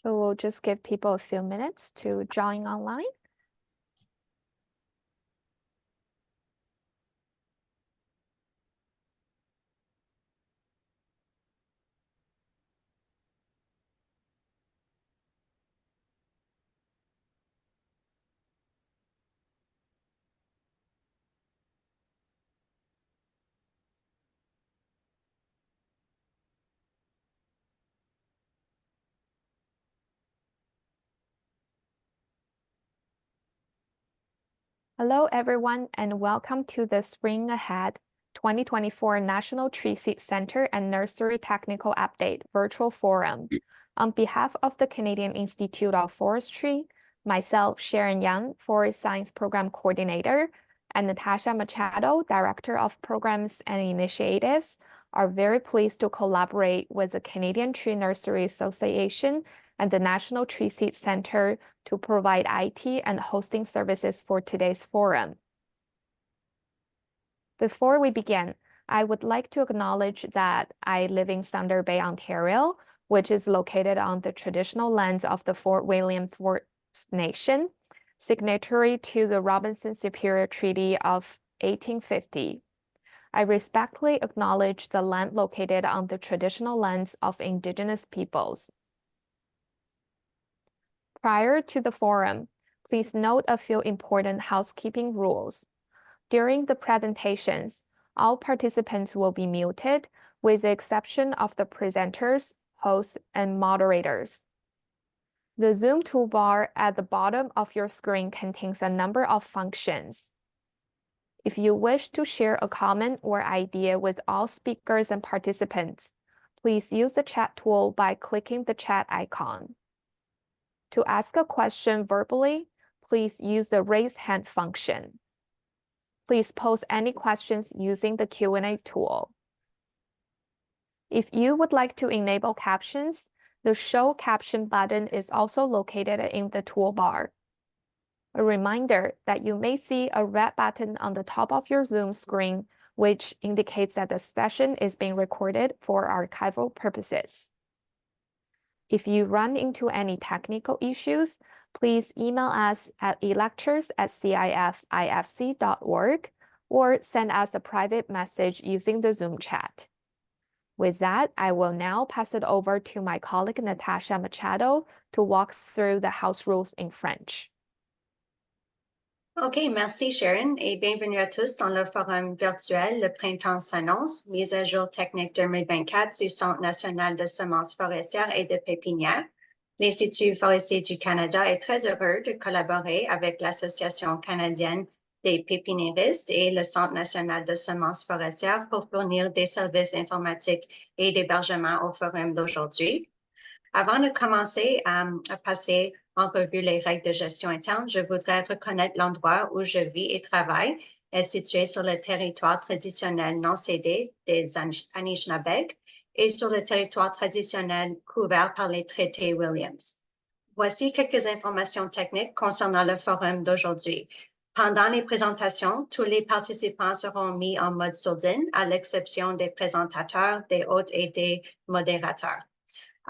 So we'll just give people a few minutes to join online. Hello, everyone, and welcome to the Spring Ahead 2024 National Tree Seed Center and Nursery Technical Update Virtual Forum. On behalf of the Canadian Institute of Forestry, myself, Sharon Young, Forest Science Program Coordinator, and Natasha Machado, Director of Programs and Initiatives, are very pleased to collaborate with the Canadian Tree Nursery Association and the National Tree Seed Center to provide IT and hosting services for today's forum. Before we begin, I would like to acknowledge that I live in Thunder Bay, Ontario, which is located on the traditional lands of the Fort William First Nation, signatory to the Robinson Superior Treaty of 1850. I respectfully acknowledge the land located on the traditional lands of Indigenous peoples. Prior to the forum, please note a few important housekeeping rules. During the presentations, all participants will be muted, with the exception of the presenters, hosts, and moderators. The Zoom toolbar at the bottom of your screen contains a number of functions. If you wish to share a comment or idea with all speakers and participants, please use the chat tool by clicking the chat icon. To ask a question verbally, please use the raise hand function. Please post any questions using the Q&A tool. If you would like to enable captions, the Show Caption button is also located in the toolbar. A reminder that you may see a red button on the top of your Zoom screen, which indicates that the session is being recorded for archival purposes. If you run into any technical issues, please email us at electors@cififc.org or send us a private message using the Zoom chat. With that, I will now pass it over to my colleague Natasha Machado to walk through the house rules in French. OK, merci Sharon et bienvenue à tous dans le forum virtuel Le Printemps s'annonce, mise à jour technique 2024 du Centre national de semences forestières et de pépinières. L'Institut forestier du Canada est très heureux de collaborer avec l'Association canadienne des pépiniéristes et le Centre national de semences forestières pour fournir des services informatiques et d'hébergement au forum d'aujourd'hui. Avant de commencer à passer en revue les règles de gestion interne, je voudrais reconnaître l'endroit où je vis et travaille est situé sur le territoire traditionnel non cédé des Anishinaabe et sur le territoire traditionnel couvert par les traités Williams. Voici quelques informations techniques concernant le forum d'aujourd'hui. Pendant les présentations, tous les participants seront mis en mode sourdine, à l'exception des présentateurs, des hôtes et des modérateurs.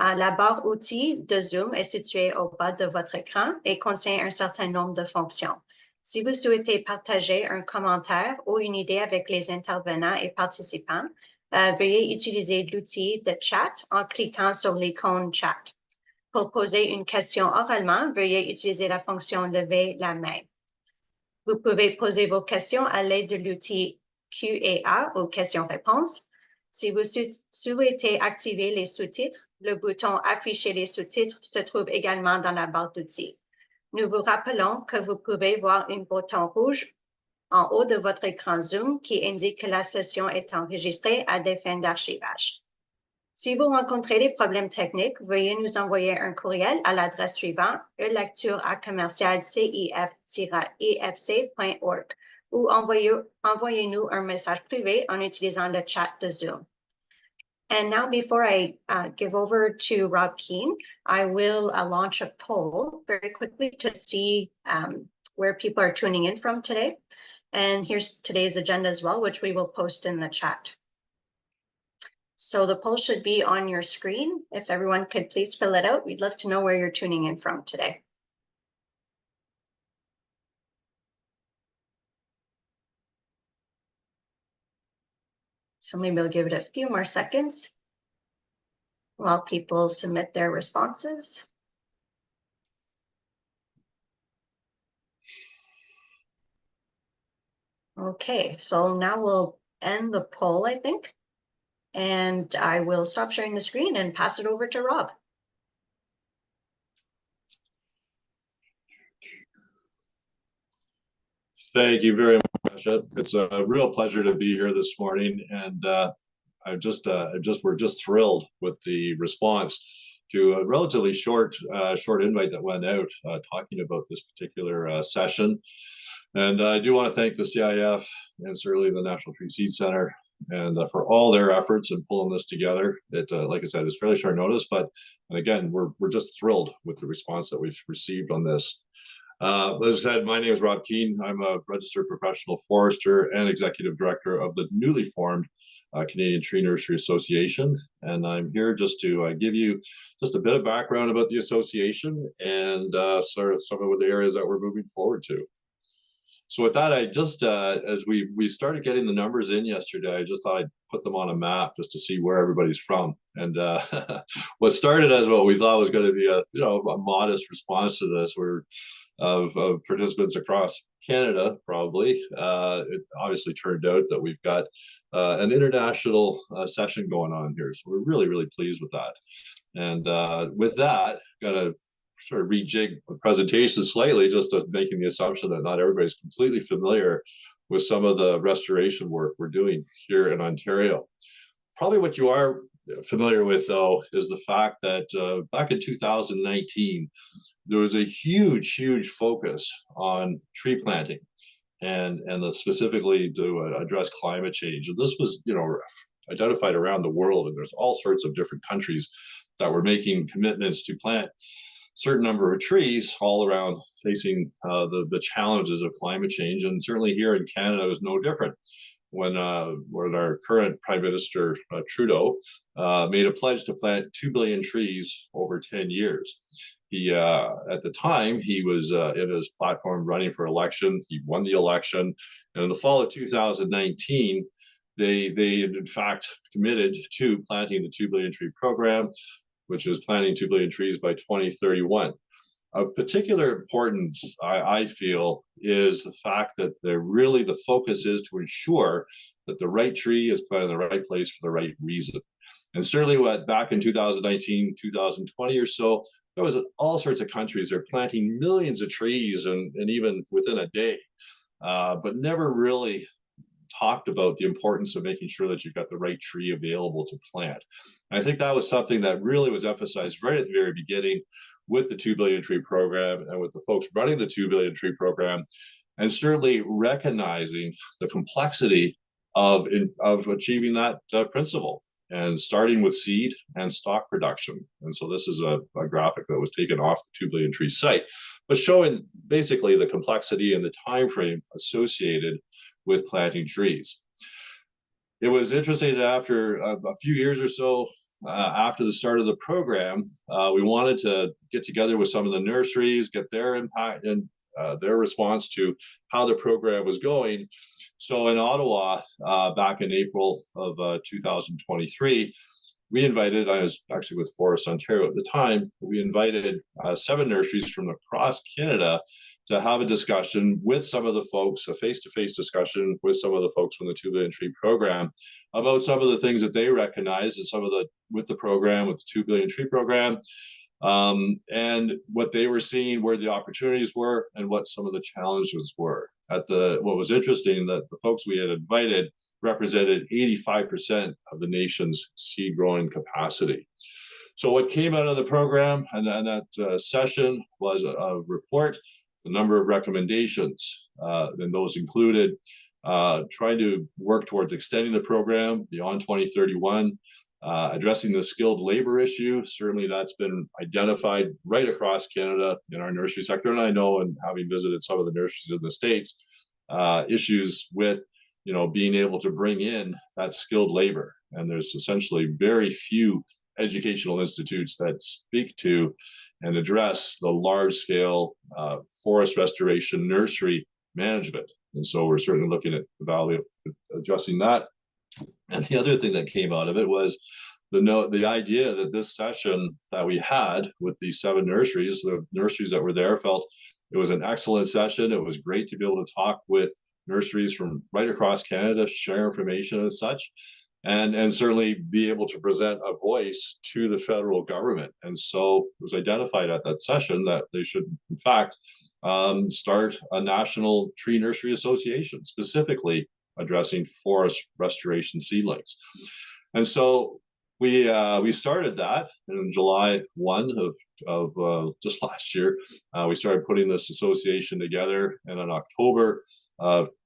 La barre outils de Zoom est située au bas de votre écran et contient un certain nombre de fonctions. Si vous souhaitez partager un commentaire ou une idée avec les intervenants et participants, veuillez utiliser l'outil de chat en cliquant sur l'icône chat. Pour poser une question oralement, veuillez utiliser la fonction lever la main. Vous pouvez poser vos questions à l'aide de l'outil Q&A ou questions-réponses. Si vous souhaitez activer les sous-titres, le bouton Afficher les sous-titres se trouve également dans la barre d'outils. Nous vous rappelons que vous pouvez voir un bouton rouge en haut de votre écran Zoom qui indique que la session est enregistrée à des fins d'archivage. Si vous rencontrez des problèmes techniques, veuillez nous envoyer un courriel à l'adresse suivante electure@commercial-cif-efc.org ou envoyez-nous un message privé en utilisant le chat de Zoom. And now, before I give over to Rob Keane, I will launch a poll very quickly to see where people are tuning in from today. And here's today's agenda as well, which we will post in the chat. So the poll should be on your screen. If everyone could please fill it out, we'd love to know where you're tuning in from today. So maybe I'll give it a few more seconds while people submit their responses. Okay, so now we'll end the poll, I think, and I will stop sharing the screen and pass it over to Rob. Thank you very much. It's a real pleasure to be here this morning, and we're just thrilled with the response to a relatively short invite that went out talking about this particular session. And I do want to thank the CIF and certainly the National Tree Seed Center and for all their efforts in pulling this together. It, like I said, is fairly short notice, but and again, we're just thrilled with the response that we've received on this. As I said, my name is Rob Keane. I'm a registered professional forester and executive director of the newly formed Canadian Tree Nursery Association. And I'm here just to give you just a bit of background about the association and sort of some of the areas that we're moving forward to. So with that, I just, as we started getting the numbers in yesterday, I just thought I'd put them on a map just to see where everybody's from. And what started as what we thought was going to be a modest response to this, of participants across Canada, probably. It obviously turned out that we've got an international session going on here. So we're really, really pleased with that. And with that, got to sort of rejig the presentation slightly, just to making the assumption that not everybody's completely familiar with some of the restoration work we're doing here in Ontario. Probably what you are familiar with, though, is the fact that back in 2019, there was a huge focus on tree planting and specifically to address climate change. And this was, identified around the world, and there's all sorts of different countries that were making commitments to plant a certain number of trees all around facing the challenges of climate change. And certainly here in Canada, it was no different. When our current Prime Minister Trudeau made a pledge to plant 2 billion trees over 10 years. He, at the time, he was in his platform running for election. He won the election. And in the fall of 2019, they in fact committed to planting the 2 billion tree program, which is planting 2 billion trees by 2031. Of particular importance, I feel, is the fact that the focus is to ensure that the right tree is planted in the right place for the right reason. And certainly back in 2019, 2020 or so, there was all sorts of countries that are planting millions of trees and even within a day, but never really talked about the importance of making sure that you've got the right tree available to plant. And I think that was something that really was emphasized right at the very beginning with the 2 billion tree program and with the folks running the 2 billion tree program, and certainly recognizing the complexity of achieving that principle, and starting with seed and stock production. And so this is a graphic that was taken off the 2 billion tree site, but showing basically the complexity and the time frame associated with planting trees. It was interesting that after a few years or so after the start of the program, we wanted to get together with some of the nurseries, get their impact and their response to how the program was going. So in Ottawa, back in April of 2023, we invited, I was actually with Forest Ontario at the time, we invited 7 nurseries from across Canada to have a discussion with some of the folks, a face-to-face discussion with some of the folks from the 2 billion tree program about some of the things that they recognize and with the program, with the 2 billion tree program, and what they were seeing, where the opportunities were, and what some of the challenges were. What was interesting, that the folks we had invited represented 85% of the nation's seed growing capacity. So what came out of the program and that session was a report, a number of recommendations, and those included trying to work towards extending the program beyond 2031, addressing the skilled labor issue. Certainly that's been identified right across Canada in our nursery sector. And I know, and having visited some of the nurseries in the States, issues with being able to bring in that skilled labor. And there's essentially very few educational institutes that speak to and address the large-scale forest restoration nursery management. And so we're certainly looking at the value of addressing that. And the other thing that came out of it was the idea that this session that we had with these 7 nurseries, the nurseries that were there, felt it was an excellent session. It was great to be able to talk with nurseries from right across Canada, share information and such, and certainly be able to present a voice to the federal government. And so it was identified at that session that they should, in fact, start a National Tree Nursery Association, specifically addressing forest restoration seedlings. And so we started that in July 1 of just last year. We started putting this association together, and in October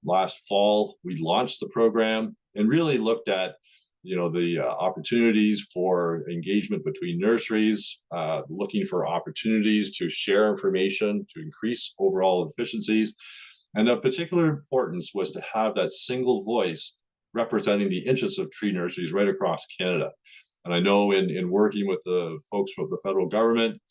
last fall, we launched the program and really looked at the opportunities for engagement between nurseries, looking for opportunities to share information to increase overall efficiencies. And of particular importance was to have that single voice representing the interests of tree nurseries right across Canada. And I know in working with the folks from the federal government,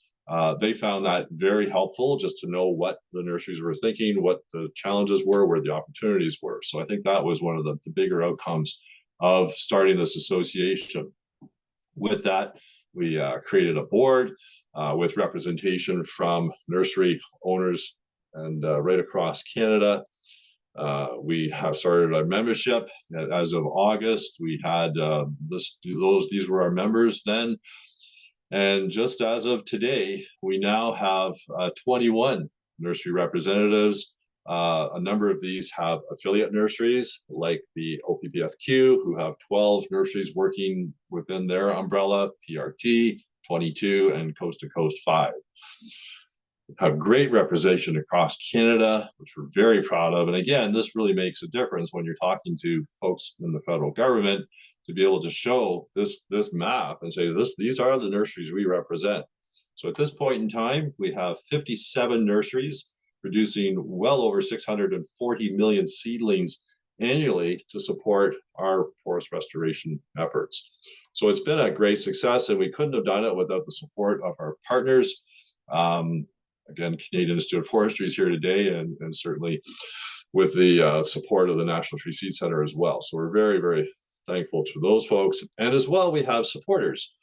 they found that very helpful, just to know what the nurseries were thinking, what the challenges were, where the opportunities were. So I think that was one of the bigger outcomes of starting this association. With that, we created a board with representation from nursery owners and right across Canada. We have started our membership. As of August, we had these were our members then. And just as of today, we now have 21 nursery representatives. A number of these have affiliate nurseries like the OPPFQ, who have 12 nurseries working within their umbrella, PRT, 22, and Coast to Coast 5. Have great representation across Canada, which we're very proud of. And again, this really makes a difference when you're talking to folks in the federal government, to be able to show this map and say, these are the nurseries we represent. So at this point in time, we have 57 nurseries producing well over 640 million seedlings annually to support our forest restoration efforts. So it's been a great success, and we couldn't have done it without the support of our partners. Again, Canadian Institute of Forestry is here today, and certainly with the support of the National Tree Seed Center as well. So we're very, very thankful to those folks. And as well, we have supporters,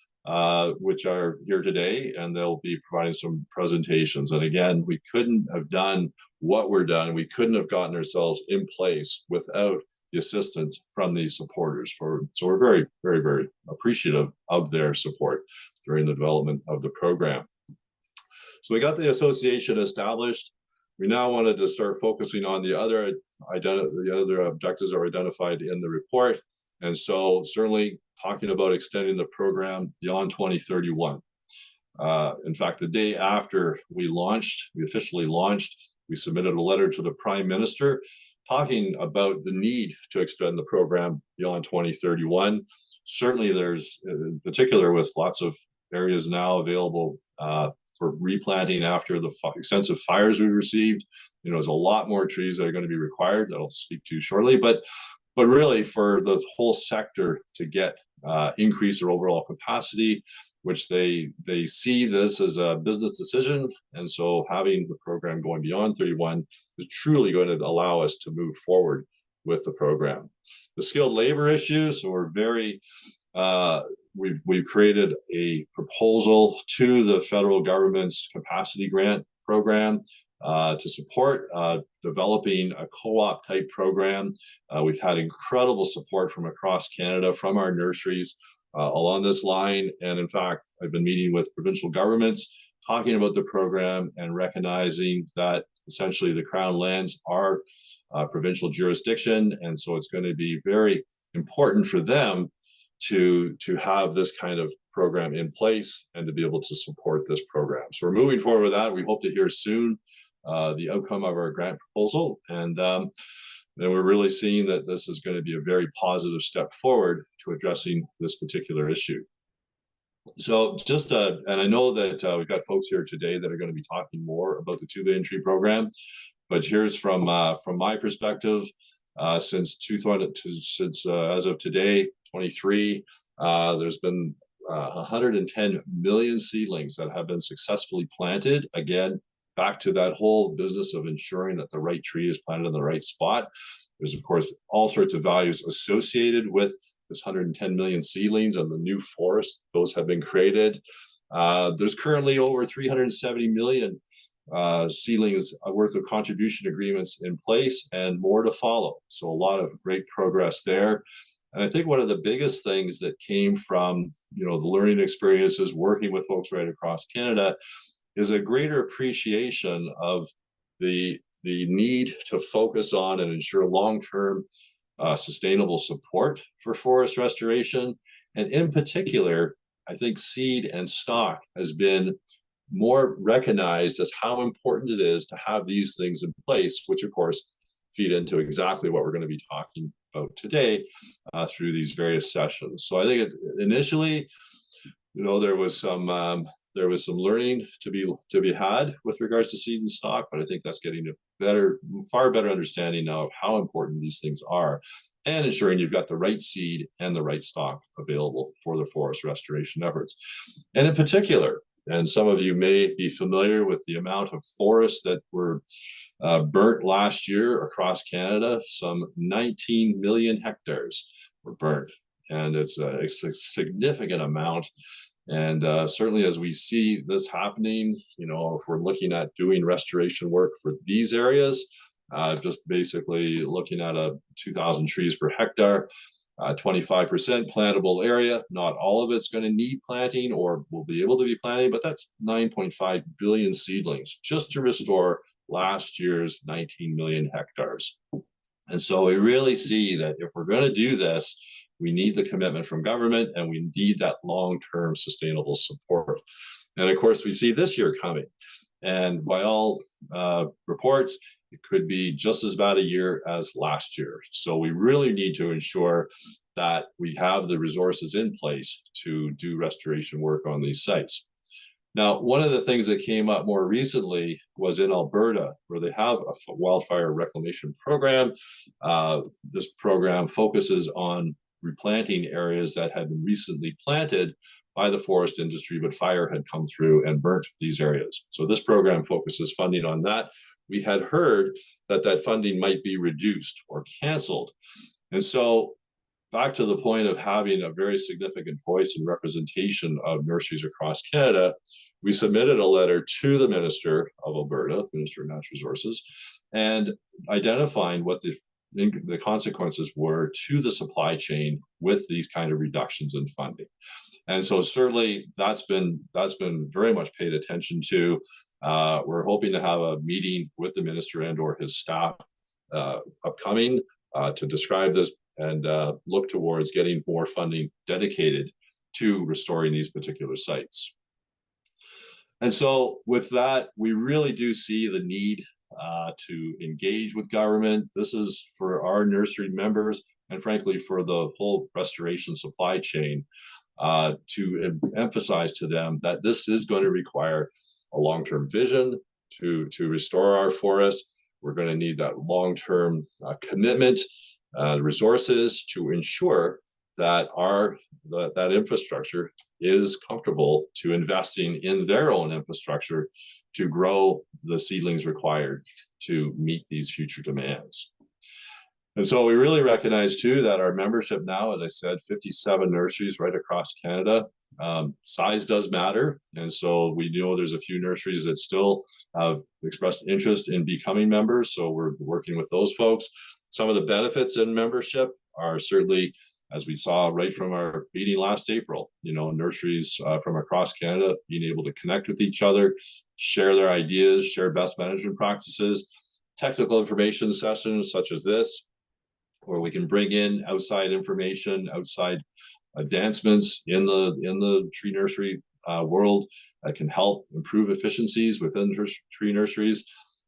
which are here today, and they'll be providing some presentations. And again, we couldn't have done what we're done. We couldn't have gotten ourselves in place without the assistance from these supporters. So we're very, very, very appreciative of their support during the development of the program. So we got the association established. We now wanted to start focusing on the other objectives that were identified in the report. And so certainly talking about extending the program beyond 2031. In fact, the day after we officially launched, we submitted a letter to the Prime Minister talking about the need to extend the program beyond 2031. Certainly there's, in particular with lots of areas now available for replanting after the extensive fires we received, there's a lot more trees that are going to be required that I'll speak to shortly, but really for the whole sector to get increase their overall capacity, which they see this as a business decision. And so having the program going beyond 31 is truly going to allow us to move forward with the program. The skilled labor issue, so we're very, we've created a proposal to the federal government's capacity grant program to support developing a co-op type program. We've had incredible support from across Canada, from our nurseries along this line. And in fact, I've been meeting with provincial governments, talking about the program and recognizing that essentially the Crown lands are provincial jurisdiction. And so it's going to be very important for them to have this kind of program in place and to be able to support this program. So we're moving forward with that. We hope to hear soon the outcome of our grant proposal. And then we're really seeing that this is going to be a very positive step forward to addressing this particular issue. So just, and I know that we've got folks here today that are going to be talking more about the 2 billion tree program, but here's from my perspective, since as of today, 23, there's been 110 million seedlings that have been successfully planted. Again, back to that whole business of ensuring that the right tree is planted in the right spot. There's, of course, all sorts of values associated with this 110 million seedlings and the new forest. Those have been created. There's currently over 370 million seedlings worth of contribution agreements in place and more to follow. So a lot of great progress there. And I think one of the biggest things that came from, the learning experiences working with folks right across Canada is a greater appreciation of the need to focus on and ensure long-term sustainable support for forest restoration. And in particular, I think seed and stock has been more recognized as how important it is to have these things in place, which of course feed into exactly what we're going to be talking about today through these various sessions. So I think initially, there was some learning to be had with regards to seed and stock, but I think that's getting a far better understanding now of how important these things are, and ensuring you've got the right seed and the right stock available for the forest restoration efforts. And in particular, and some of you may be familiar with the amount of forests that were burnt last year across Canada. Some 19 million hectares were burnt, and it's a significant amount. And certainly as we see this happening, if we're looking at doing restoration work for these areas, just basically looking at 2,000 trees per hectare, 25% plantable area. Not all of it's going to need planting or will be able to be planted, but that's 9.5 billion seedlings just to restore last year's 19 million hectares. And so we really see that if we're going to do this, we need the commitment from government, and we need that long-term sustainable support. And of course, we see this year coming. And by all reports, it could be just as bad a year as last year. So we really need to ensure that we have the resources in place to do restoration work on these sites. Now, one of the things that came up more recently was in Alberta, where they have a wildfire reclamation program. This program focuses on replanting areas that had been recently planted by the forest industry, but fire had come through and burnt these areas. So this program focuses funding on that. We had heard that funding might be reduced or canceled. And so back to the point of having a very significant voice and representation of nurseries across Canada, we submitted a letter to the Minister of Alberta, Minister of Natural Resources, and identifying what the consequences were to the supply chain with these kind of reductions in funding. And so certainly that's been very much paid attention to. We're hoping to have a meeting with the minister and or his staff upcoming to describe this and look towards getting more funding dedicated to restoring these particular sites. And so with that, we really do see the need to engage with government. This is for our nursery members and frankly for the whole restoration supply chain, to emphasize to them that this is going to require a long-term vision to restore our forests. We're going to need that long-term commitment, resources to ensure that that infrastructure is comfortable to investing in their own infrastructure to grow the seedlings required to meet these future demands. And so we really recognize too that our membership now, as I said, 57 nurseries right across Canada. Size does matter. And so we know there's a few nurseries that still have expressed interest in becoming members. So we're working with those folks. Some of the benefits in membership are certainly, as we saw right from our meeting last April, nurseries from across Canada being able to connect with each other, share their ideas, share best management practices, technical information sessions such as this, where we can bring in outside information, outside advancements in the tree nursery world that can help improve efficiencies within tree nurseries.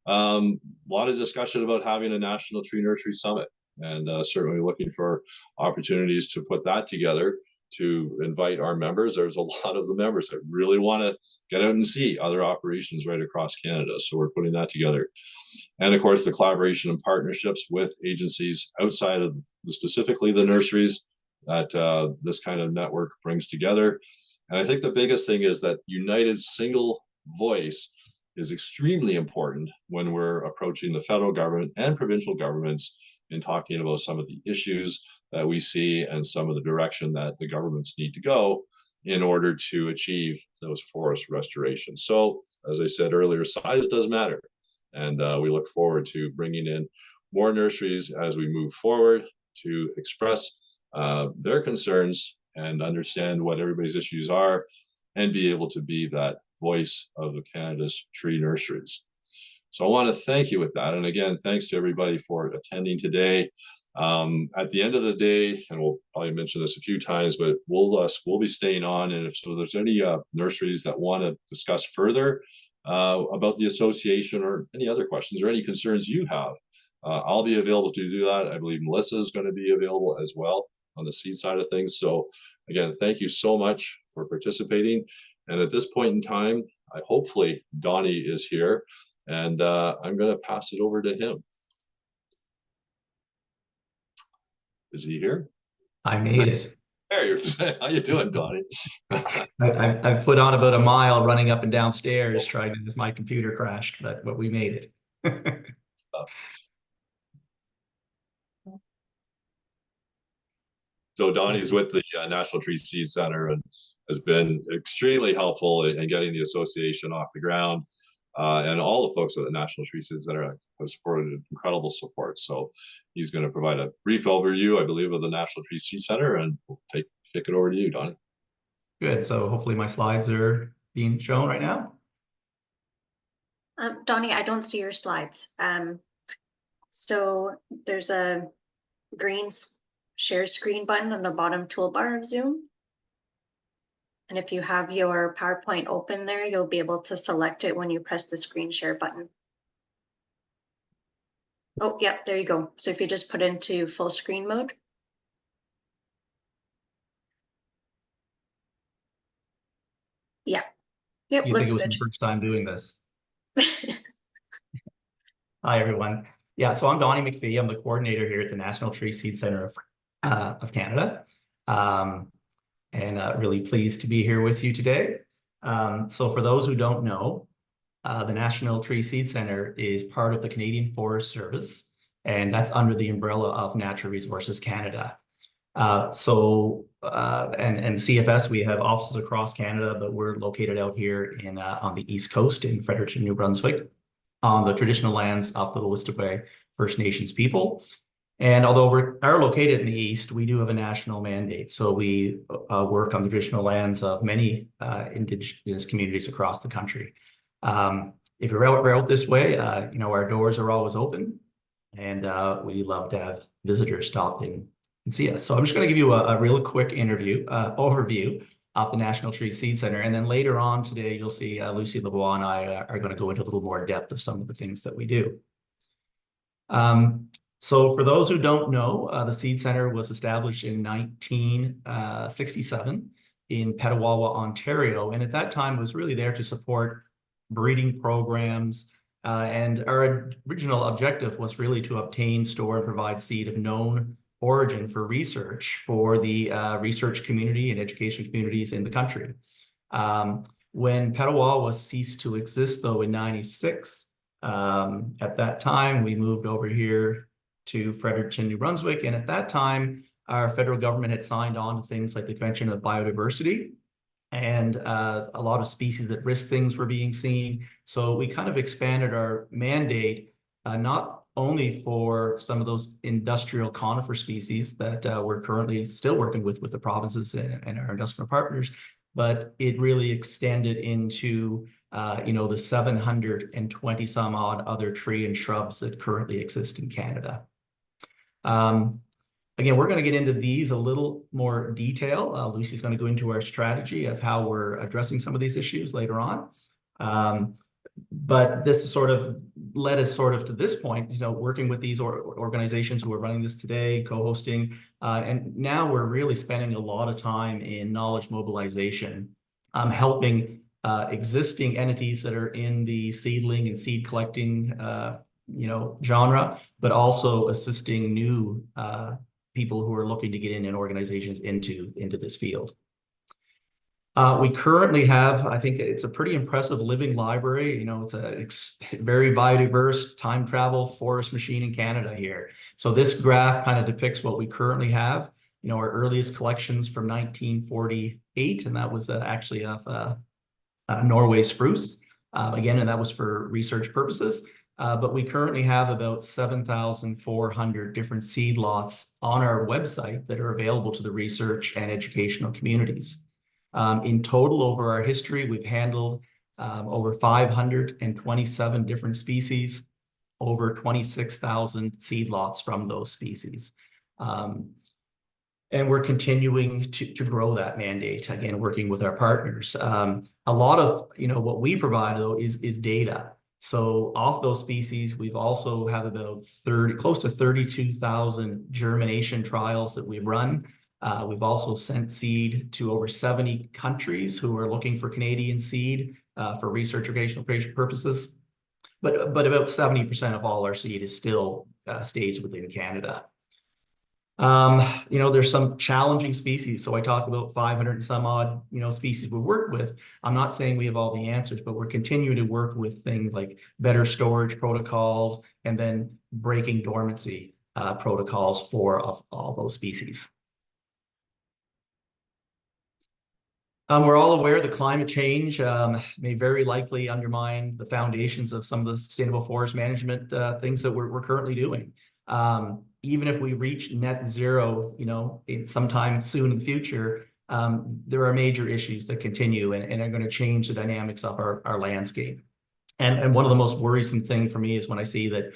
A lot of discussion about having a national tree nursery summit, and certainly looking for opportunities to put that together to invite our members. There's a lot of the members that really want to get out and see other operations right across Canada. So we're putting that together. And of course, the collaboration and partnerships with agencies outside of specifically the nurseries that this kind of network brings together. And I think the biggest thing is that united single voice is extremely important when we're approaching the federal government and provincial governments in talking about some of the issues that we see and some of the direction that the governments need to go in order to achieve those forest restorations. So, as I said earlier, size does matter. And we look forward to bringing in more nurseries as we move forward to express their concerns and understand what everybody's issues are and be able to be that voice of the Canada's tree nurseries. So I want to thank you with that. And again, thanks to everybody for attending today. At the end of the day, and we'll probably mention this a few times, but we'll be staying on. And if so, there's any nurseries that want to discuss further about the association or any other questions or any concerns you have, I'll be available to do that. I believe Melissa is going to be available as well on the seed side of things. So again, thank you so much for participating. And at this point in time, hopefully Donnie is here, and I'm going to pass it over to him. Is he here? I made it. There you're. How you doing, Donnie? I've put on about a mile running up and down stairs trying to, as my computer crashed, but we made it. So Donnie's with the National Tree Seed Center and has been extremely helpful in getting the association off the ground. And all the folks at the National Tree Seed Center have supported incredible support. So he's going to provide a brief overview, I believe, of the National Tree Seed Center, and we'll kick it over to you, Donnie. Good. So hopefully my slides are being shown right now. Donnie, I don't see your slides. So there's a green share screen button on the bottom toolbar of Zoom. And if you have your PowerPoint open there, you'll be able to select it when you press the screen share button. Oh, yeah, there you go. So if you just put into full screen mode. Yeah. Yep, You think looks it was good. my first time doing this? Hi, everyone. Yeah, so I'm Donnie McPhee. I'm the coordinator here at the National Tree Seed Center of Canada. And really pleased to be here with you today. So for those who don't know, the National Tree Seed Center is part of the Canadian Forest Service, and that's under the umbrella of Natural Resources Canada. And CFS, we have offices across Canada, but we're located out here in on the East Coast in Fredericton, New Brunswick, on the traditional lands of the Louistaboué First Nations people. And although we are located in the East, we do have a national mandate. So we work on the traditional lands of many Indigenous communities across the country. If you're out this way, our doors are always open, and we love to have visitors stop in and see us. So I'm just going to give you a real quick overview of the National Tree Seed Center. And then later on today, you'll see Lucy Lavoie and I are going to go into a little more depth of some of the things that we do. So for those who don't know, the Seed Center was established in 1967 in Petawawa, Ontario. And at that time, it was really there to support breeding programs. And our original objective was really to obtain, store, and provide seed of known origin for research for the research community and education communities in the country. When Petawawa ceased to exist, though, in '96, at that time, we moved over here to Fredericton, New Brunswick. And at that time, our federal government had signed on to things like the Convention of Biodiversity, and a lot of species at risk things were being seen. So we kind of expanded our mandate, not only for some of those industrial conifer species that we're currently still working with the provinces and our industrial partners, but it really extended into the 720 some odd other tree and shrubs that currently exist in Canada. Again, we're going to get into these a little more detail. Lucy's going to go into our strategy of how we're addressing some of these issues later on. But this sort of led us sort of to this point, working with these organizations who are running this today, co-hosting, and now we're really spending a lot of time in knowledge mobilization, helping existing entities that are in the seedling and seed collecting, genre, but also assisting new people who are looking to get in organizations into this field. We currently have, I think it's a pretty impressive living library. It's a very biodiverse time travel forest machine in Canada here. So this graph kind of depicts what we currently have. Our earliest collections from 1948, and that was actually of Norway spruce. Again, and that was for research purposes. But we currently have about 7,400 different seed lots on our website that are available to the research and educational communities. In total, over our history, we've handled over 527 different species, over 26,000 seed lots from those species. And we're continuing to grow that mandate, again, working with our partners. A lot of what we provide, though, is data. So off those species, we've also have about close to 32,000 germination trials that we've run. We've also sent seed to over 70 countries who are looking for Canadian seed for research educational purposes. But about 70% of all our seed is still staged within Canada. There's some challenging species. So I talk about 500 and some odd, species we work with. I'm not saying we have all the answers, but we're continuing to work with things like better storage protocols and then breaking dormancy protocols for all those species. We're all aware that climate change may very likely undermine the foundations of some of the sustainable forest management things that we're currently doing. Even if we reach net zero, sometime soon in the future, there are major issues that continue and are going to change the dynamics of our landscape. And one of the most worrisome things for me is when I see that,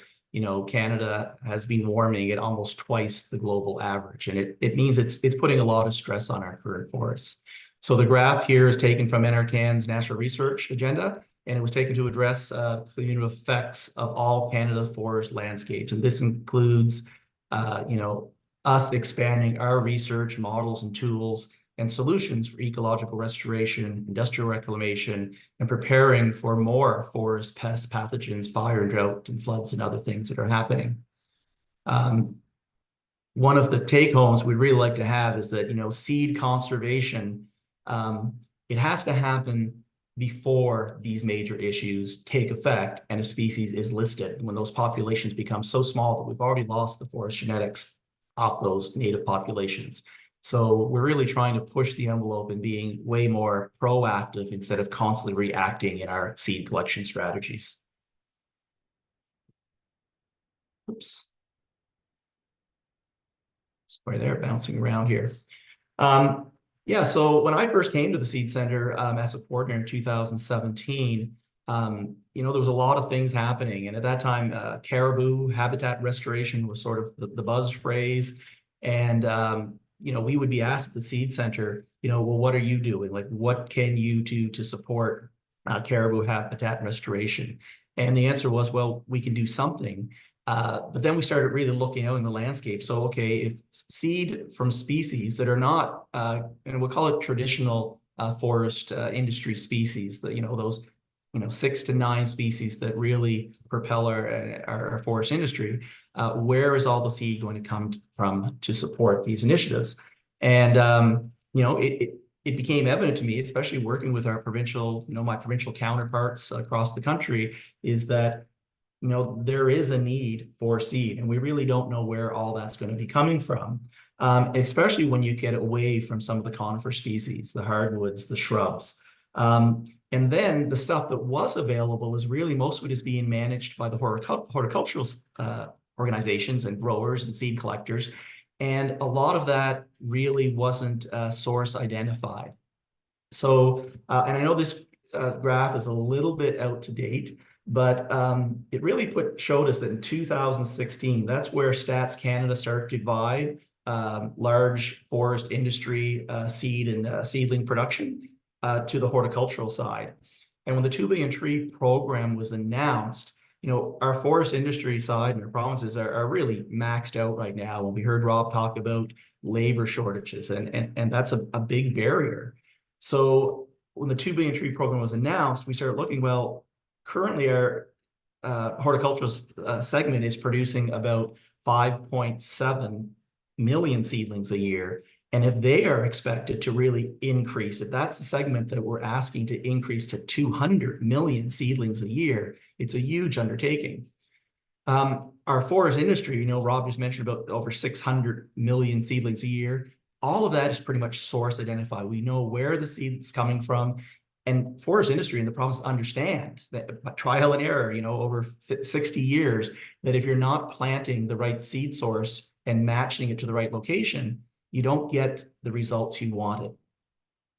Canada has been warming at almost twice the global average, and it means it's putting a lot of stress on our current forests. So the graph here is taken from NRCan's National Research Agenda, and it was taken to address the cumulative effects of all Canada forest landscapes. And this includes, us expanding our research models and tools and solutions for ecological restoration, industrial reclamation, and preparing for more forest pests, pathogens, fire, drought, and floods, and other things that are happening. One of the take-homes we'd really like to have is that, seed conservation, it has to happen before these major issues take effect and a species is listed, when those populations become so small that we've already lost the forest genetics off those native populations. So we're really trying to push the envelope and being way more proactive instead of constantly reacting in our seed collection strategies. Oops. Sorry, they're bouncing around here. Yeah, so when I first came to the Seed Center as a coordinator in 2017, there was a lot of things happening. And at that time, caribou habitat restoration was sort of the buzz phrase. And, we would be asked at the Seed Center, well, what are you doing? Like, what can you do to support caribou habitat restoration? And the answer was, well, we can do something. But then we started really looking out in the landscape. So, okay, if seed from species that are not, and we'll call it traditional forest industry species, that, those, 6 to 9 species that really propel our forest industry, where is all the seed going to come from to support these initiatives? And, it became evident to me, especially working with our provincial, my provincial counterparts across the country, is that there is a need for seed, and we really don't know where all that's going to be coming from, especially when you get away from some of the conifer species, the hardwoods, the shrubs. And then the stuff that was available is really, most of it is being managed by the horticultural organizations and growers and seed collectors. And a lot of that really wasn't source identified. So, and I know this graph is a little bit out to date, but it really showed us that in 2016, that's where Stats Canada started to divide large forest industry seed and seedling production to the horticultural side. And when the 2 billion tree program was announced, you know, our forest industry side and our provinces are really maxed out right now. When we heard Rob talk about labor shortages, and that's a big barrier. So when the 2 billion tree program was announced, we started looking, well, currently our horticultural segment is producing about 5.7 million seedlings a year. And if they are expected to really increase, if that's the segment that we're asking to increase to 200 million seedlings a year, it's a huge undertaking. Our forest industry, you know, Rob just mentioned about over 600 million seedlings a year. All of that is pretty much source identified. We know where the seed's coming from. And forest industry in the province understand that by trial and error, you know, over 60 years, that if you're not planting the right seed source and matching it to the right location, you don't get the results you wanted.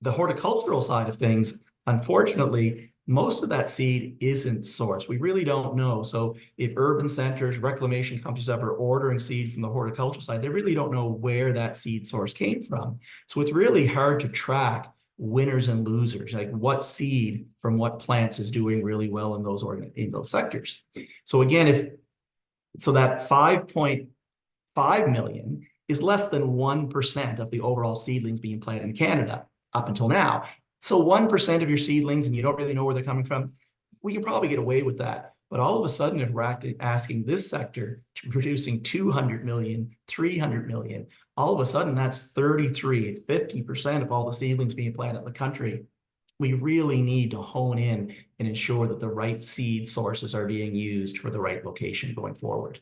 The horticultural side of things, unfortunately, most of that seed isn't sourced. We really don't know. So if urban centers, reclamation companies ever ordering seed from the horticultural side, they really don't know where that seed source came from. So it's really hard to track winners and losers, like what seed from what plants is doing really well in those sectors. So again, that 5.5 million is less than 1% of the overall seedlings being planted in Canada up until now. So 1% of your seedlings, and you don't really know where they're coming from, we can probably get away with that. But all of a sudden, if we're asking this sector to producing 200 million, 300 million, all of a sudden that's 50% of all the seedlings being planted in the country. We really need to hone in and ensure that the right seed sources are being used for the right location going forward.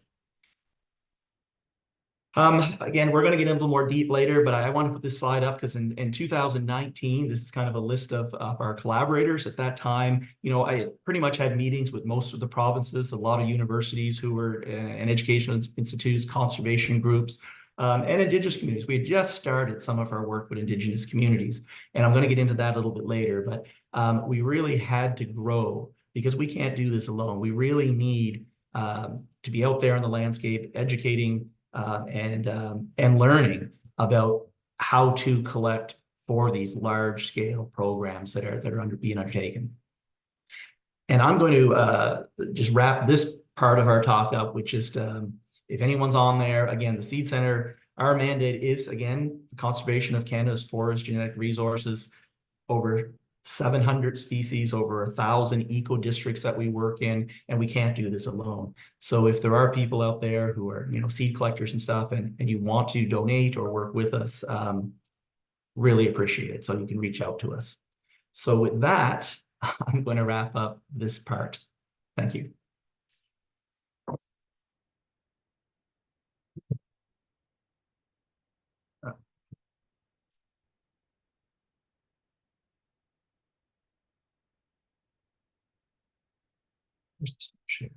Again, we're going to get into more deep later, but I want to put this slide up because in 2019, this is kind of a list of our collaborators at that time. You know, I pretty much had meetings with most of the provinces, a lot of universities who were and educational institutes, conservation groups, and Indigenous communities. We had just started some of our work with Indigenous communities, and I'm going to get into that a little bit later, but we really had to grow because we can't do this alone. We really need to be out there in the landscape, educating and learning about how to collect for these large scale programs that are being undertaken. And I'm going to just wrap this part of our talk up, which is if anyone's on there, again, the Seed Center, our mandate is, again, the conservation of Canada's forest genetic resources, over 700 species, over 1,000 eco districts that we work in, and we can't do this alone. So if there are people out there who are, you know, seed collectors and stuff, and you want to donate or work with us, really appreciate it. So you can reach out to us. So with that, I'm going to wrap up this part. Thank you. Share.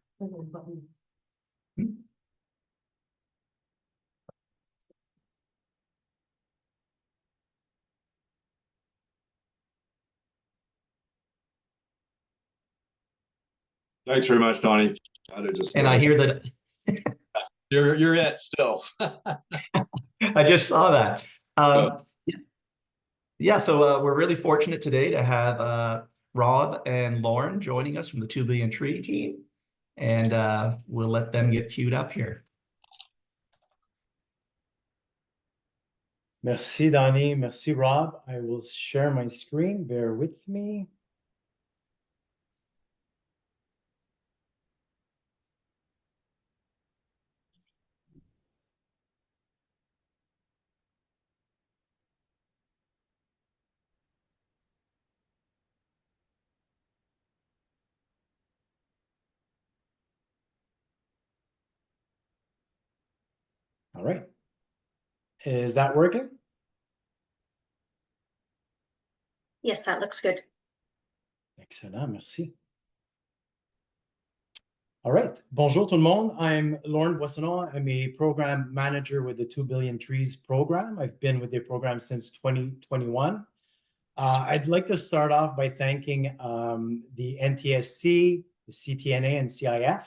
Thanks very much, Donnie. I hear that you're it still. I just saw that. Yeah, so we're really fortunate today to have Rob and Lauren joining us from the 2 Billion Tree team, and we'll let them get queued up here. Merci, Donnie. Merci, Rob. I will share my screen. Bear with me. All right. Is that working? Yes, that looks good. Excellent, merci. All right. Bonjour tout le monde. I'm Lauren Boissonneau. I'm a program manager with the 2 Billion Trees program. I've been with the program since 2021. I'd like to start off by thanking the NTSC, the CTNA, and CIF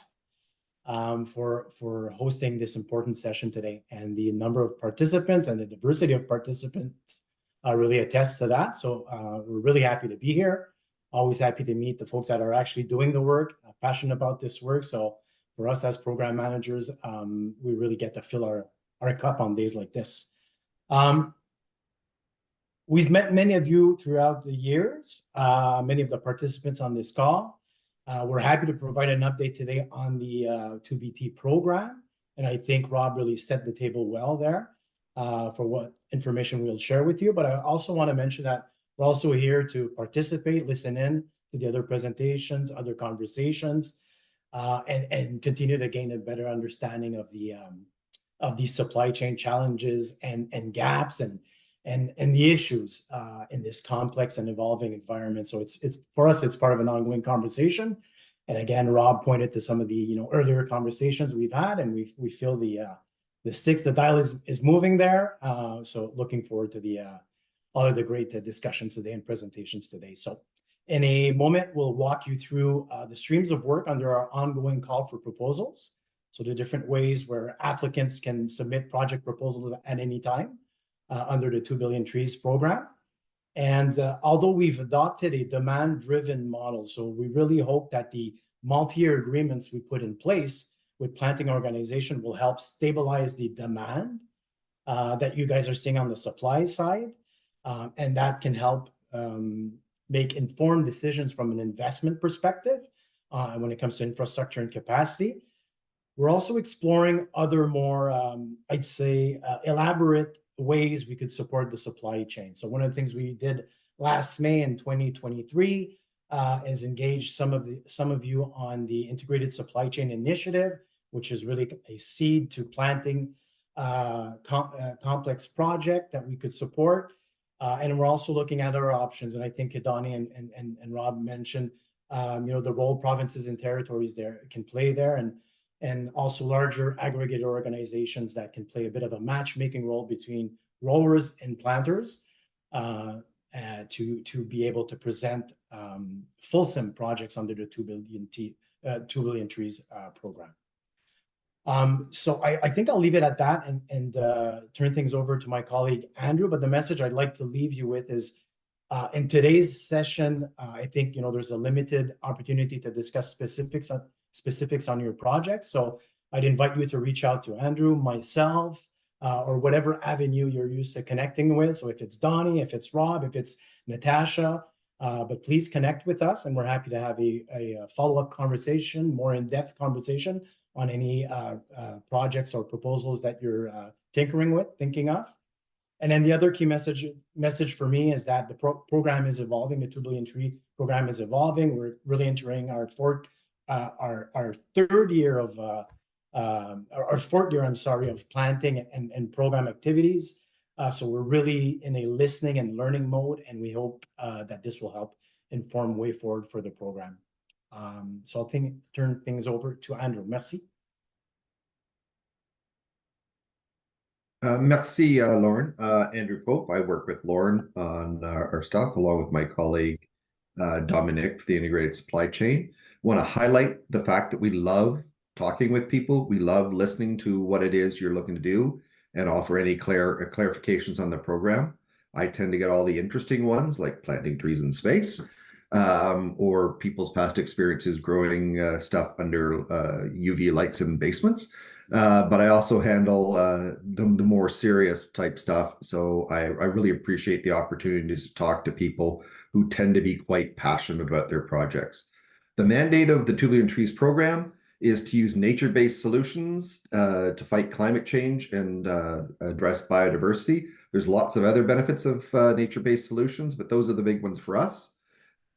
for hosting this important session today. And the number of participants and the diversity of participants really attest to that. So we're really happy to be here. always happy to meet the folks that are actually doing the work, passionate about this work. So for us as program managers, we really get to fill our cup on days like this. We've met many of you throughout the years, many of the participants on this call. We're happy to provide an update today on the 2BT program. And I think Rob really set the table well there for what information we'll share with you. But I also want to mention that we're also here to participate, listen in to the other presentations, other conversations, and continue to gain a better understanding of the supply chain challenges and gaps and the issues in this complex and evolving environment. So it's for us, it's part of an ongoing conversation. And again, Rob pointed to some of the earlier conversations we've had, and we feel the dial is moving there. So looking forward to all of the great discussions today and presentations today. So in a moment, we'll walk you through the streams of work under our ongoing call for proposals. So the different ways where applicants can submit project proposals at any time under the 2 Billion Trees program. And although we've adopted a demand-driven model, so we really hope that the multi-year agreements we put in place with planting organization will help stabilize the demand that you guys are seeing on the supply side. And that can help make informed decisions from an investment perspective when it comes to infrastructure and capacity. We're also exploring other more, I'd say, elaborate ways we could support the supply chain. So one of the things we did last May in 2023 is engage some of you on the Integrated Supply Chain Initiative, which is really a seed to planting complex project that we could support. And we're also looking at other options. And I think Donnie and Rob mentioned, the role provinces and territories there can play there, and also larger aggregated organizations that can play a bit of a matchmaking role between growers and planters to be able to present fulsome projects under the 2 Billion Trees program. So I think I'll leave it at that and turn things over to my colleague, Andrew. But the message I'd like to leave you with is in today's session, I think, there's a limited opportunity to discuss specifics on your project. So I'd invite you to reach out to Andrew, myself, or whatever avenue you're used to connecting with. So if it's Donnie, if it's Rob, if it's Natasha, but please connect with us, and we're happy to have a follow-up conversation, more in-depth conversation on any projects or proposals that you're thinking of. And then the other key message for me is that the program is evolving. The 2 Billion Tree program is evolving. We're really entering our fourth year of planting and program activities. So we're really in a listening and learning mode, and we hope that this will help inform way forward for the program. So I'll turn things over to Andrew. Merci. Merci, Lauren. Andrew Pope. I work with Lauren on our stuff, along with my colleague, Dominic, for the integrated supply chain. Want to highlight the fact that we love talking with people. We love listening to what it is you're looking to do and offer any clarifications on the program. I tend to get all the interesting ones, like planting trees in space, or people's past experiences growing stuff under UV lights in basements. But I also handle the more serious type stuff. So I really appreciate the opportunities to talk to people who tend to be quite passionate about their projects. The mandate of the 2 Billion Trees program is to use nature-based solutions to fight climate change and address biodiversity. There's lots of other benefits of nature-based solutions, but those are the big ones for us.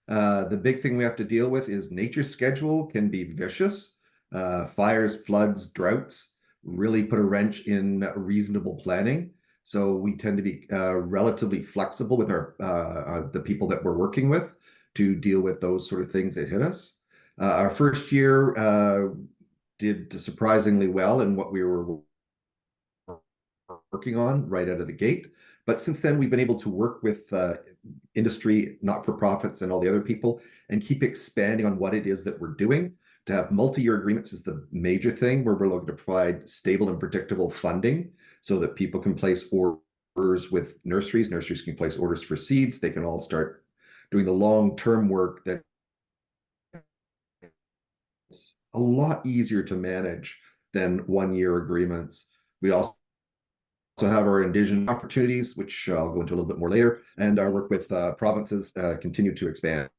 The big thing we have to deal with is nature's schedule can be vicious. Fires, floods, droughts really put a wrench in reasonable planning. So we tend to be relatively flexible with the people that we're working with to deal with those sort of things that hit us. Our first year did surprisingly well in what we were working on right out of the gate. But since then, we've been able to work with industry, not-for-profits, and all the other people and keep expanding on what it is that we're doing. To have multi-year agreements is the major thing, where we're looking to provide stable and predictable funding so that people can place orders with nurseries. Nurseries can place orders for seeds. They can all start doing the long-term work that's a lot easier to manage than one-year agreements. We also have our Indigenous opportunities, which I'll go into a little bit more later, and our work with provinces continue to expand.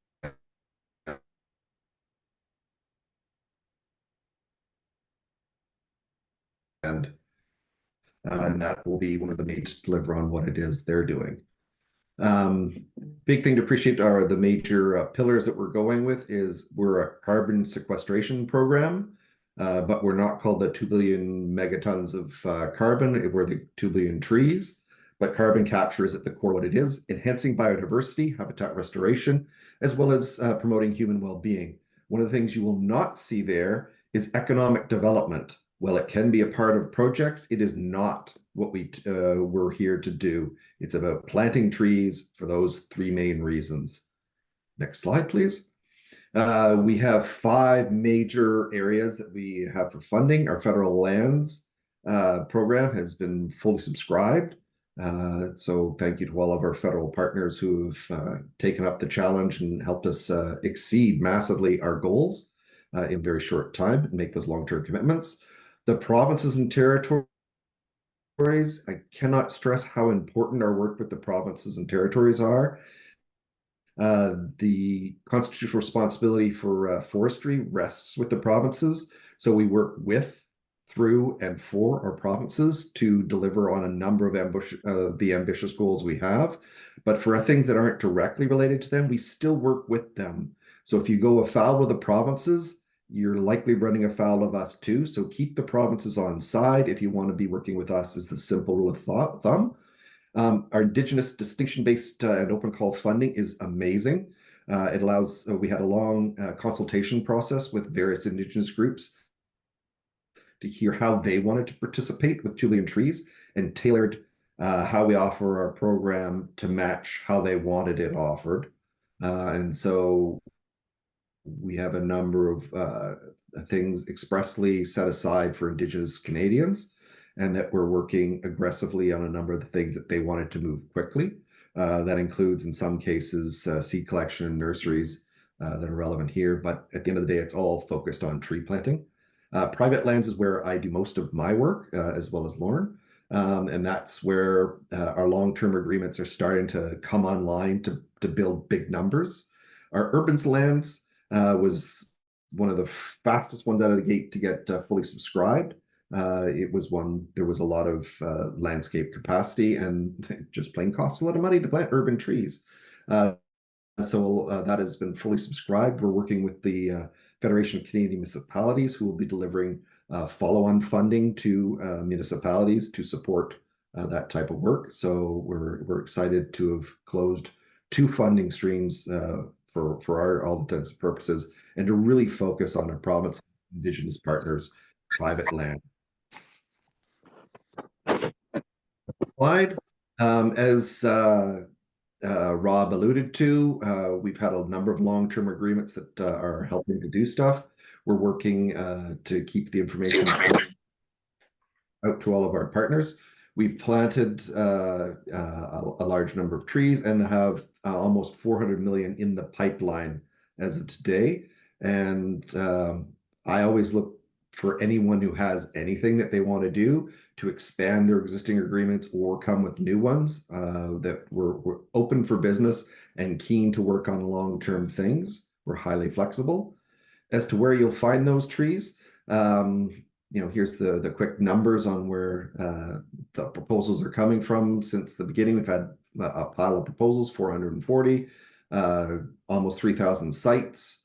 And that will be one of the main to deliver on what it is they're doing. Big thing to appreciate are the major pillars that we're going with is we're a carbon sequestration program, but we're not called the 2 billion megatons of carbon. We're the 2 billion trees, but carbon capture is at the core of what it is, enhancing biodiversity, habitat restoration, as well as promoting human well-being. One of the things you will not see there is economic development. Well, it can be a part of projects. It is not what we're here to do. It's about planting trees for those three main reasons. Next slide, please. We have 5 major areas that we have for funding. Our federal lands program has been fully subscribed. So thank you to all of our federal partners who have taken up the challenge and helped us exceed massively our goals in a very short time and make those long-term commitments. The provinces and territories, I cannot stress how important our work with the provinces and territories are. The constitutional responsibility for forestry rests with the provinces. So we work with, through, and for our provinces to deliver on a number of the ambitious goals we have. But for things that aren't directly related to them, we still work with them. So if you go afoul of the provinces, you're likely running afoul of us too. So keep the provinces on side if you want to be working with us, is the simple rule of thumb. Our Indigenous distinction-based and open call funding is amazing. It allows, we had a long consultation process with various Indigenous groups to hear how they wanted to participate with 2 billion trees, and tailored how we offer our program to match how they wanted it offered. And so we have a number of things expressly set aside for Indigenous Canadians, and that we're working aggressively on a number of the things that they wanted to move quickly. That includes, in some cases, seed collection and nurseries that are relevant here. But at the end of the day, it's all focused on tree planting. Private lands is where I do most of my work, as well as Lauren. And that's where our long-term agreements are starting to come online to build big numbers. Our urban lands was one of the fastest ones out of the gate to get fully subscribed. It was one, there was a lot of landscape capacity, and just plain costs a lot of money to plant urban trees. So that has been fully subscribed. We're working with the Federation of Canadian Municipalities, who will be delivering follow-on funding to municipalities to support that type of work. So we're excited to have closed 2 funding streams for our all intents and purposes, and to really focus on our province Indigenous partners, private land. Slide. As Rob alluded to, we've had a number of long-term agreements that are helping to do stuff. We're working to keep the information out to all of our partners. We've planted a large number of trees and have almost 400 million in the pipeline as of today. And I always look for anyone who has anything that they want to do to expand their existing agreements or come with new ones, that we're open for business and keen to work on long-term things. We're highly flexible. As to where you'll find those trees, here's the quick numbers on where the proposals are coming from. Since the beginning, we've had a pile of proposals, 440, almost 3,000 sites,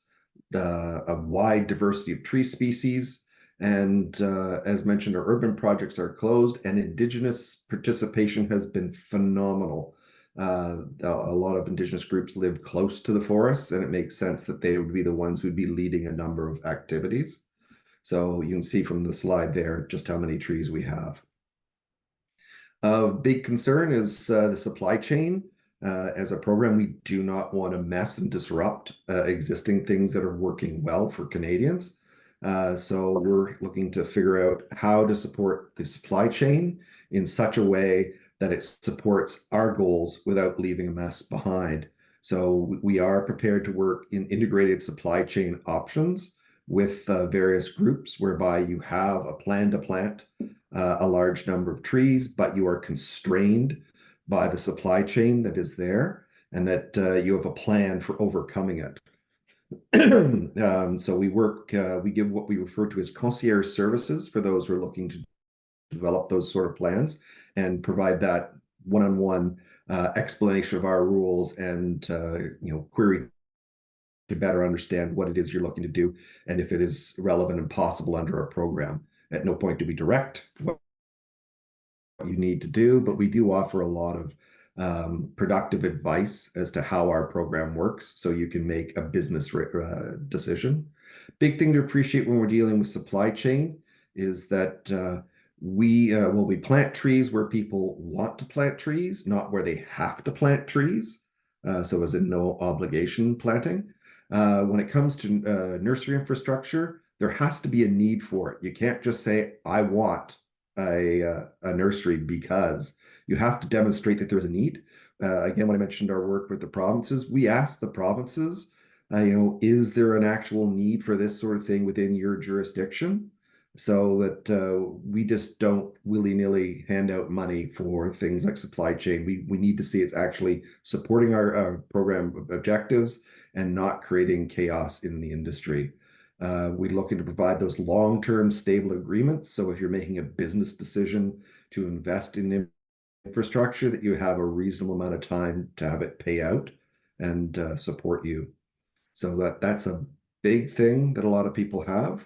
a wide diversity of tree species. And as mentioned, our urban projects are closed, and Indigenous participation has been phenomenal. A lot of Indigenous groups live close to the forests, and it makes sense that they would be the ones who'd be leading a number of activities. So you can see from the slide there just how many trees we have. A big concern is the supply chain. As a program, we do not want to mess and disrupt existing things that are working well for Canadians. So we're looking to figure out how to support the supply chain in such a way that it supports our goals without leaving a mess behind. So we are prepared to work in integrated supply chain options with various groups whereby you have a plan to plant a large number of trees, but you are constrained by the supply chain that is there, and that you have a plan for overcoming it. So we give what we refer to as concierge services for those who are looking to develop those sort of plans and provide that one-on-one explanation of our rules and query to better understand what it is you're looking to do and if it is relevant and possible under our program. At no point do we direct what you need to do, but we do offer a lot of productive advice as to how our program works so you can make a business decision. Big thing to appreciate when we're dealing with supply chain is that we plant trees where people want to plant trees, not where they have to plant trees. So as in no obligation planting. When it comes to nursery infrastructure, there has to be a need for it. You can't just say, I want a nursery, because you have to demonstrate that there's a need. Again, when I mentioned our work with the provinces, we asked the provinces, is there an actual need for this sort of thing within your jurisdiction? So that we just don't willy-nilly hand out money for things like supply chain. We need to see it's actually supporting our program objectives and not creating chaos in the industry. We're looking to provide those long-term stable agreements. So if you're making a business decision to invest in infrastructure, that you have a reasonable amount of time to have it pay out and support you. So that's a big thing that a lot of people have.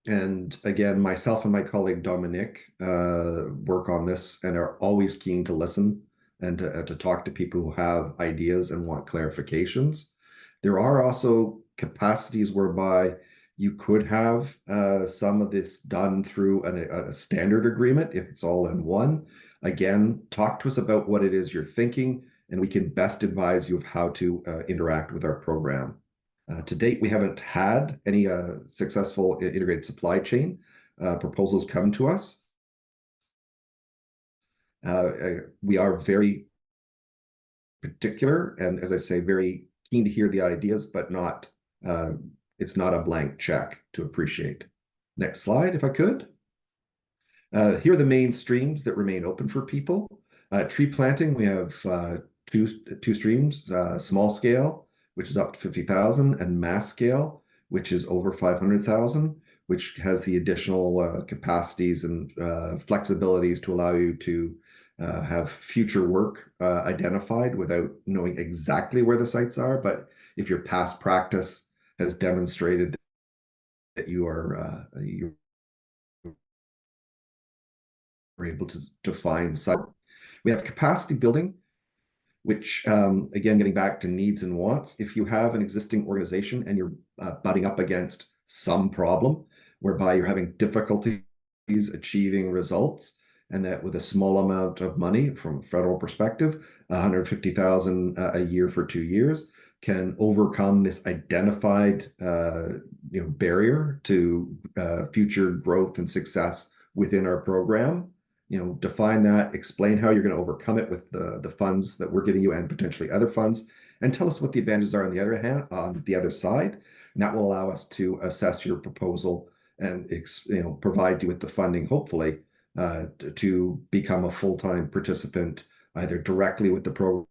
And again, myself and my colleague Dominic work on this and are always keen to listen and to talk to people who have ideas and want clarifications. There are also capacities whereby you could have some of this done through a standard agreement if it's all in one. Again, talk to us about what it is you're thinking, and we can best advise you of how to interact with our program. To date, we haven't had any successful integrated supply chain proposals come to us. We are very particular and, as I say, very keen to hear the ideas, but not it's not a blank check to appreciate. Next slide, if I could. Here are the main streams that remain open for people. Tree planting, we have two streams, small scale, which is up to 50,000, and mass scale, which is over 500,000, which has the additional capacities and flexibilities to allow you to have future work identified without knowing exactly where the sites are. But if your past practice has demonstrated that you are able to find sites. We have capacity building, which, again, getting back to needs and wants. If you have an existing organization and you're butting up against some problem whereby you're having difficulties achieving results, and that with a small amount of money from a federal perspective, 150,000 a year for 2 years, can overcome this identified barrier to future growth and success within our program. Define that, explain how you're going to overcome it with the funds that we're giving you and potentially other funds, and tell us what the advantages are on the other side. And that will allow us to assess your proposal and provide you with the funding, hopefully, to become a full-time participant, either directly with the program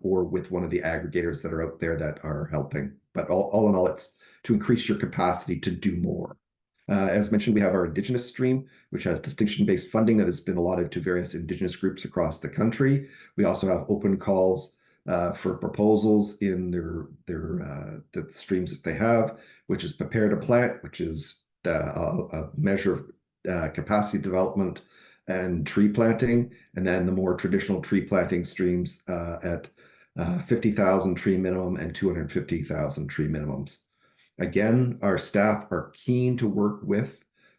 or with one of the aggregators that are out there that are helping. But all in all, it's to increase your capacity to do more. As mentioned, we have our Indigenous stream, which has distinction-based funding that has been allotted to various Indigenous groups across the country. We also have open calls for proposals in the streams that they have, which is Prepare to Plant, which is a measure of capacity development and tree planting, and then the more traditional tree planting streams at 50,000 tree minimum and 250,000 tree minimums. Again, our staff are keen to work with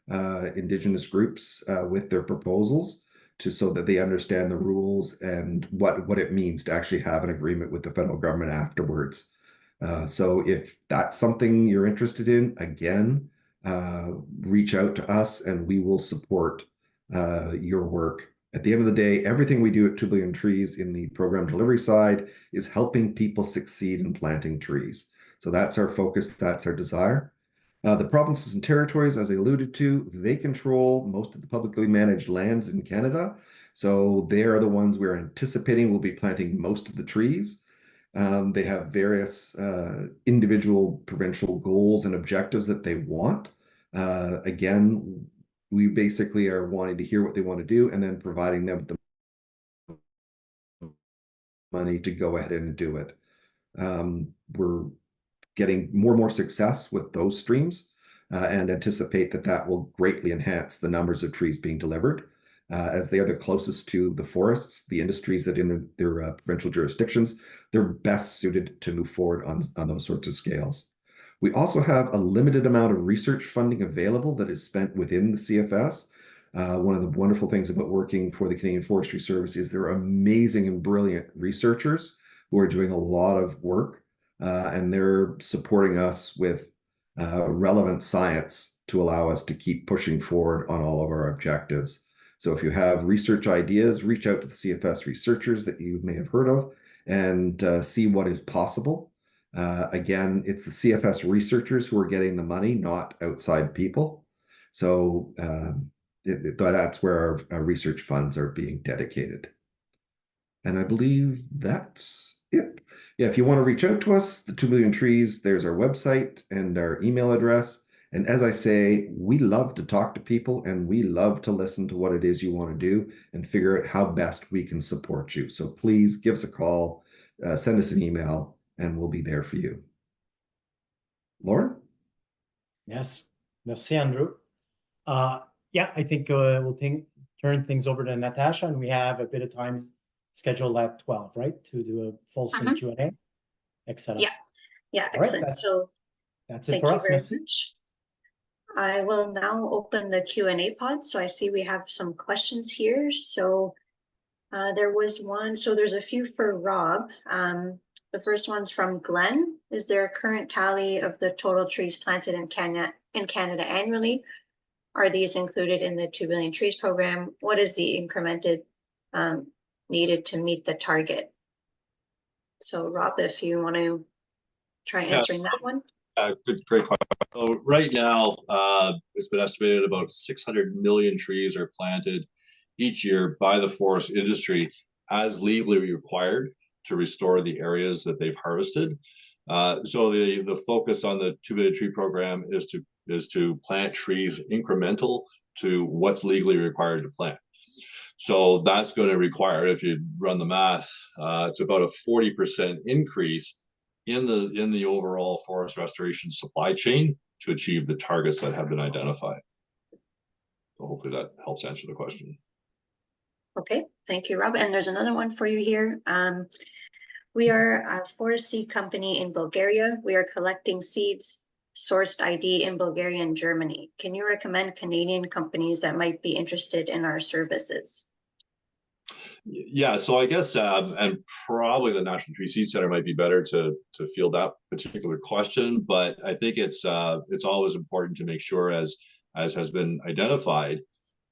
Indigenous groups with their proposals so that they understand the rules and what it means to actually have an agreement with the federal government afterwards. So if that's something you're interested in, again, reach out to us and we will support your work At the end of the day, everything we do at 2 Billion Trees in the program delivery side is helping people succeed in planting trees. So that's our focus, that's our desire. The provinces and territories, as I alluded to, they control most of the publicly managed lands in Canada. So they are the ones we're anticipating will be planting most of the trees. They have various individual provincial goals and objectives that they want. Again, we basically are wanting to hear what they want to do and then providing them with the money to go ahead and do it. We're getting more and more success with those streams and anticipate that that will greatly enhance the numbers of trees being delivered as they are the closest to the forests, the industries that in their provincial jurisdictions, they're best suited to move forward on those sorts of scales. We also have a limited amount of research funding available that is spent within the CFS. One of the wonderful things about working for the Canadian Forestry Service is they're amazing and brilliant researchers who are doing a lot of work and they're supporting us with relevant science to allow us to keep pushing forward on all of our objectives. So if you have research ideas, reach out to the CFS researchers that you may have heard of and see what is possible. Again, it's the CFS researchers who are getting the money, not outside people. So that's where our research funds are being dedicated. And I believe that's it. Yeah, if you want to reach out to us, the 2 Billion Trees, there's our website and our email address. And as I say, we love to talk to people and we love to listen to what it is you want to do and figure out how best we can support you. So please give us a call, send us an email, and we'll be there for you. Lauren? Yes, merci, Andrew. Yeah, I think we'll turn things over to Natasha, and we have a bit of time scheduled at 12, right, to do a fulsome Q&A. Excellent. Yeah, excellent. Right, so that's it for us. Merci. Much. I will now open the Q&A pod. So I see we have some questions here. So there was one. So there's a few for Rob. The first one's from Glenn. Is there a current tally of the total trees planted in Canada annually? Are these included in the 2 Billion Trees program? What is the incremented needed to meet the target? So Rob, if you want to try answering that one. Great question. So right now, it's been estimated about 600 million trees are planted each year by the forest industry as legally required to restore the areas that they've harvested. So the focus on the 2 Billion Tree program is to plant trees incremental to what's legally required to plant. So that's going to require, if you run the math, it's about a 40% increase in the overall forest restoration supply chain to achieve the targets that have been identified. So hopefully that helps answer the question. Okay, thank you, Rob. And there's another one for you here. We are a forest seed company in Bulgaria. We are collecting seeds sourced ID in Bulgaria and Germany. Can you recommend Canadian companies that might be interested in our services? Yeah, so I guess, and probably the National Tree Seed Center might be better to field that particular question, but I think it's always important to make sure, as has been identified,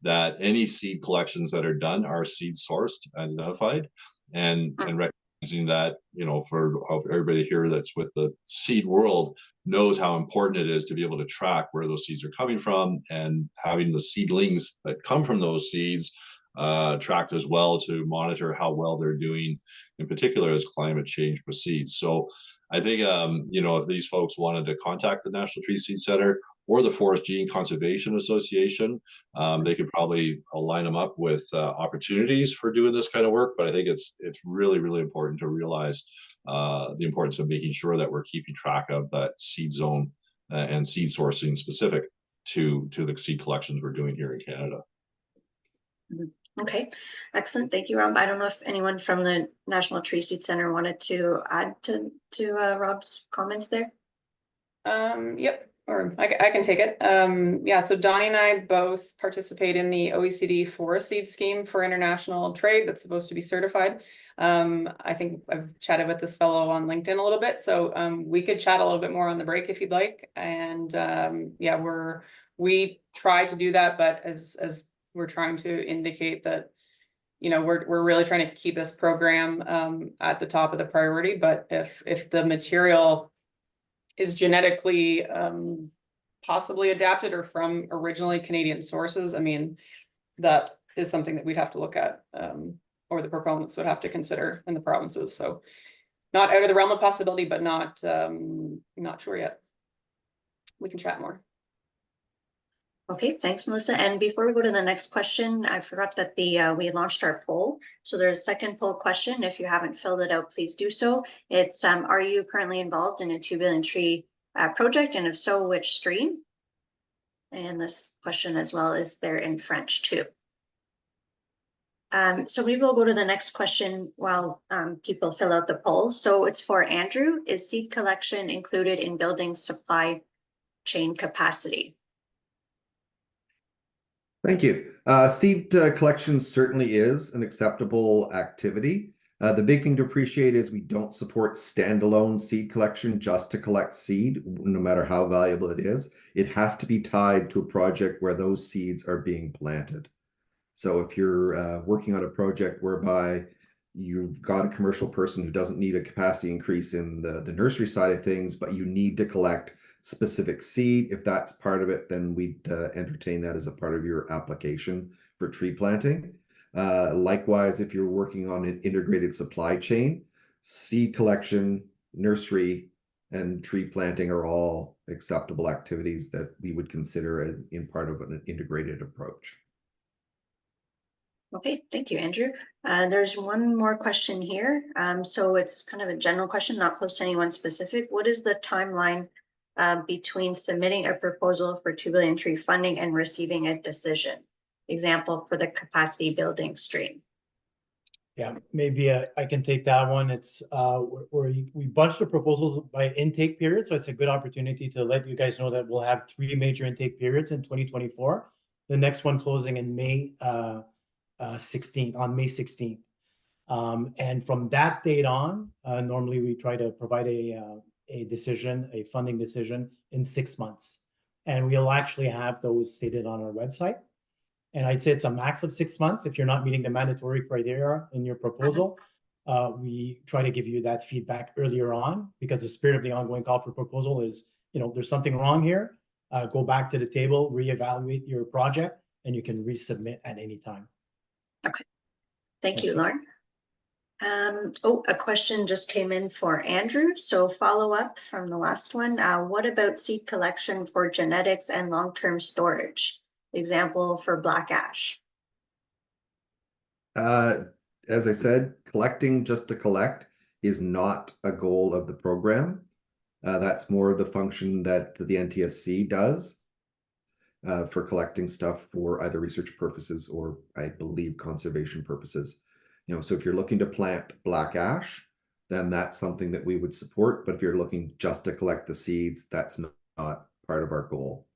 that any seed collections that are done are seed sourced and identified, and recognizing that, you know, for everybody here that's with the seed world knows how important it is to be able to track where those seeds are coming from, and having the seedlings that come from those seeds tracked as well to monitor how well they're doing, in particular as climate change proceeds. So I think, you know, if these folks wanted to contact the National Tree Seed Center or the Forest Gene Conservation Association, they could probably line them up with opportunities for doing this kind of work. But I think it's really, really important to realize the importance of making sure that we're keeping track of that seed zone and seed sourcing specific to the seed collections we're doing here in Canada. Okay, excellent. Thank you, Rob. I don't know if anyone from the National Tree Seed Center wanted to add to Rob's comments there. Yep, or I can take it. Yeah, so Donnie and I both participate in the OECD Forest Seed Scheme for international trade that's supposed to be certified. I think I've chatted with this fellow on LinkedIn a little bit, so we could chat a little bit more on the break if you'd like. And yeah, we try to do that, but as we're trying to indicate that you know, we're really trying to keep this program at the top of the priority, but if the material is genetically possibly adapted or from originally Canadian sources, I mean, that is something that we'd have to look at, or the proponents would have to consider in the provinces. So not out of the realm of possibility, but not sure yet. We can chat more. Okay, thanks, Melissa. And before we go to the next question, I forgot that we launched our poll. So there's a second poll question. If you haven't filled it out, please do so. It's, are you currently involved in a 2 billion tree project? And if so, which stream? And this question as well is there in French too. So we will go to the next question while people fill out the poll. So it's for Andrew. Is seed collection included in building supply chain capacity? Thank you. Seed collection certainly is an acceptable activity. The big thing to appreciate is we don't support standalone seed collection just to collect seed, no matter how valuable it is. It has to be tied to a project where those seeds are being planted. So if you're working on a project whereby you've got a commercial person who doesn't need a capacity increase in the nursery side of things, but you need to collect specific seed, if that's part of it, then we'd entertain that as a part of your application for tree planting. Likewise, if you're working on an integrated supply chain, seed collection, nursery, and tree planting are all acceptable activities that we would consider in part of an integrated approach. Okay, thank you, Andrew. There's one more question here. So it's kind of a general question, not posed to anyone specific. What is the timeline between submitting a proposal for 2 billion tree funding and receiving a decision? Example for the capacity building stream. Yeah, maybe I can take that one. It's we bunched the proposals by intake period, so it's a good opportunity to let you guys know that we'll have 3 major intake periods in 2024. The next one closing in May 16th. And from that date on, normally we try to provide a decision, a funding decision in 6 months, and we'll actually have those stated on our website. And I'd say it's a max of 6 months. If you're not meeting the mandatory criteria in your proposal, we try to give you that feedback earlier on, because the spirit of the ongoing call for proposal is, you know, there's something wrong here. Go back to the table, reevaluate your project, and you can resubmit at any time. Okay, thank you, Lauren. Oh, a question just came in for Andrew. So follow up from the last one. What about seed collection for genetics and long-term storage? Example for black ash. As I said, collecting just to collect is not a goal of the program. That's more the function that the NTSC does for collecting stuff for either research purposes or, I believe, conservation purposes. You know, so if you're looking to plant black ash, then that's something that we would support. But if you're looking just to collect the seeds, that's not part of our goal.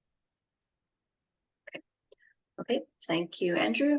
Okay, thank you, Andrew.